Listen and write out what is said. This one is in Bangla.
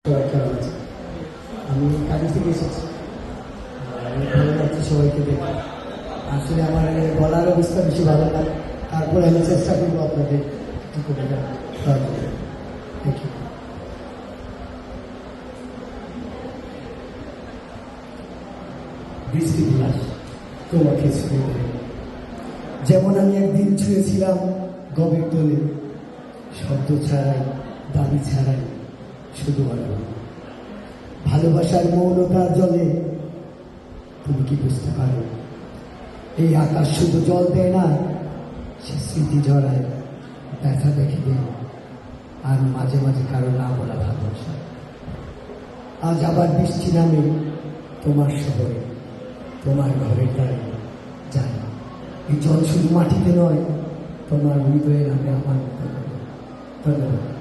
কেমন আছে? আমি কাজে থেকে এসেছি। ভালো লাগছে সবাইকে দেখে। আসলে আমার বলার অবস্থা বেশি ভালো না, তারপরে আমি চেষ্টা করবো আপনাদের একটু কবিতা দেখি। বৃষ্টি বিলাস তোমাকে ছুঁয়ে দেবে, যেমন আমি একদিন ছুঁয়েছিলাম গবের তোলে, শব্দ ছাড়াই, দাবি ছাড়াই, শুধু ভালোবাসার মৌনতার জলে। তুমি কি বুঝতে পারো এই আকাশ শুধু জল দেয় না, সে স্মৃতি জড়ায়, ব্যথা দেখে দেয়, আর মাঝে মাঝে কারো না বলা ভালোবাসা। আজ আবার বৃষ্টি নামে তোমার শহরে, তোমার ঘরের দ্বারে যায়। এই জল শুধু মাটিতে নয়, তোমার হৃদয়ে নামে আমার। ধন্যবাদ।